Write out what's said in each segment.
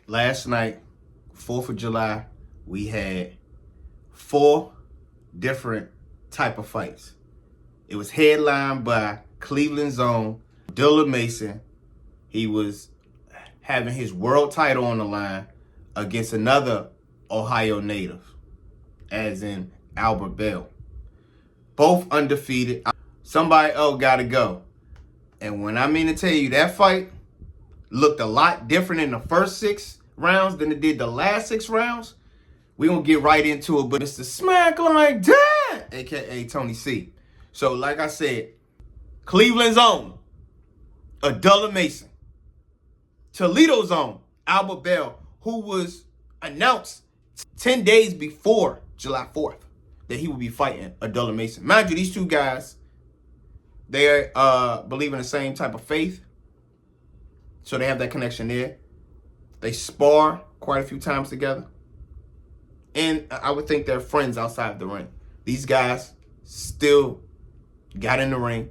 last night, 4th of July, we had 4 different type of fights. It was headlined by Cleveland's own Abdullah Mason. He was having his world title on the line against another Ohio native, as in Albert Bell. Both undefeated. Somebody else got to go. And when I mean to tell you, that fight looked a lot different in the first 6 rounds than it did the last 6 rounds. We're going to get right into it, but it's the Smack Like That, a.k.a. Tony C. So, like I said, Cleveland's own Abdullah Mason. Toledo's own Albert Bell, who was announced 10 days before July 4th that he would be fighting Abdullah Mason. Mind you, these two guys, they believe in the same type of faith, so they have that connection there. They spar quite a few times together. And I would think they're friends outside the ring. These guys still got in the ring,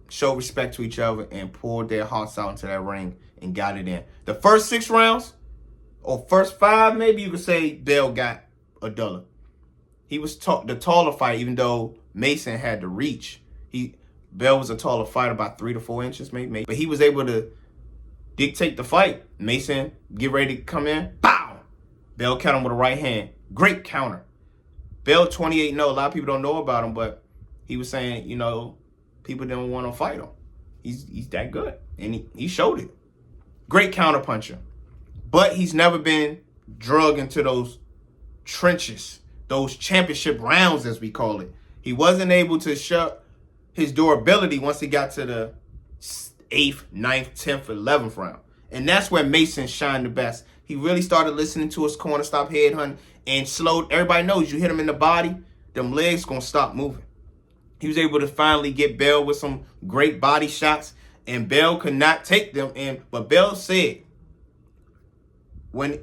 showed respect to each other, and poured their hearts out into that ring and got it in. The first 6 rounds, or first 5, maybe you could say Bell got Abdullah. He was the taller fighter, even though Mason had the reach. Bell was a taller fighter, about 3 to 4 inches, maybe. But he was able to dictate the fight. Mason get ready to come in. Bow! Bell caught him with a right hand. Great counter. Bell 28-0. A lot of people don't know about him, but he was saying, people didn't want to fight him. He's that good. And he showed it. Great counter puncher. But he's never been drugged into those trenches, those championship rounds, as we call it. He wasn't able to show his durability once he got to the 8th, 9th, 10th, 11th round. And that's where Mason shined the best. He really started listening to his corner, stopped headhunting, and slowed. Everybody knows you hit him in the body, them legs going to stop moving. He was able to finally get Bell with some great body shots, and Bell could not take them in. But Bell said when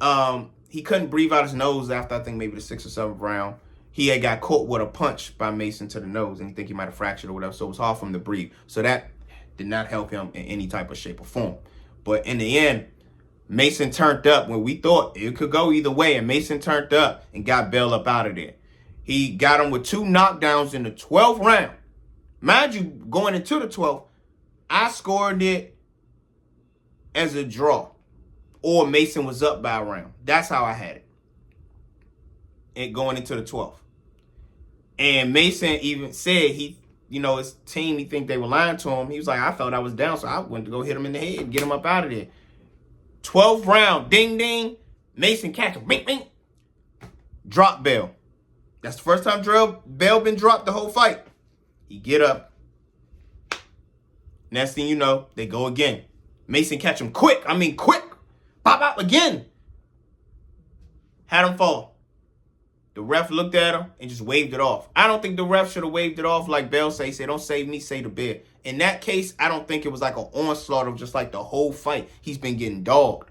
he couldn't breathe out his nose after, I think, maybe the 6th or 7th round, he had got caught with a punch by Mason to the nose, and he think he might have fractured or whatever, so it was hard for him to breathe. So that did not help him in any type of shape or form. But in the end, Mason turned up when we thought it could go either way, and Mason turned up and got Bell up out of there. He got him with 2 knockdowns in the 12th round. Mind you, going into the 12th, I scored it as a draw, or Mason was up by a round. That's how I had it. And going into the 12th. And Mason even said his team, he think they were lying to him. He was like, I felt I was down, so I went to go hit him in the head, get him up out of there. 12th round, ding, ding. Mason catch him, bing, bing. Drop Bell. That's the first time Bell been dropped the whole fight. He get up. Next thing you know, they go again. Mason catch him quick. Quick. Pop out again. Had him fall. The ref looked at him and just waved it off. I don't think the ref should have waved it off like Bell say, don't save me, say the bear. In that case, I don't think it was like an onslaught of just like the whole fight. He's been getting dogged.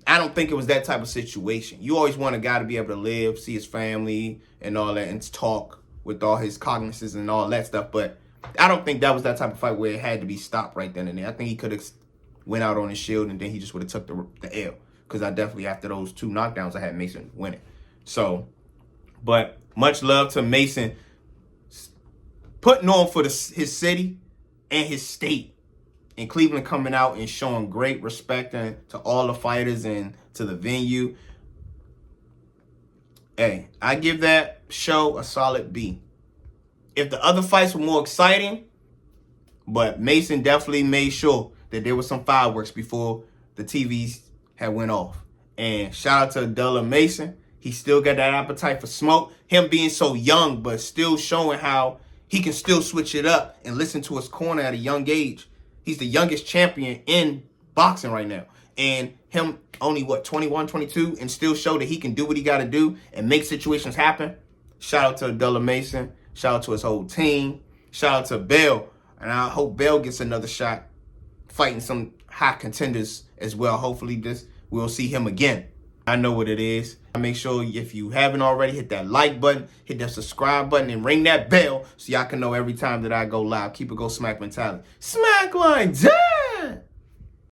I don't think it was that type of situation. You always want a guy to be able to live, see his family and all that, and talk with all his cognizance and all that stuff. But I don't think that was that type of fight where it had to be stopped right then and there. I think he could have went out on his shield and then he just would have took the L. Because I definitely, after those 2 knockdowns, I had Mason winning. So, but much love to Mason putting on for his city and his state. And Cleveland coming out and showing great respect to all the fighters and to the venue. Hey, I give that show a solid B. If the other fights were more exciting, but Mason definitely made sure that there was some fireworks before the TVs had went off. And shout out to Abdullah Mason. He still got that appetite for smoke. Him being so young, but still showing how he can still switch it up and listen to his corner at a young age. He's the youngest champion in boxing right now. And him only, 21, 22, and still show that he can do what he got to do and make situations happen. Shout out to Abdullah Mason. Shout out to his whole team. Shout out to Bell. And I hope Bell gets another shot fighting some hot contenders as well. Hopefully we'll see him again. I know what it is. Make sure if you haven't already, hit that like button, hit that subscribe button, and ring that bell so y'all can know every time that I go live. Keep it go smack mentality. Smack like that.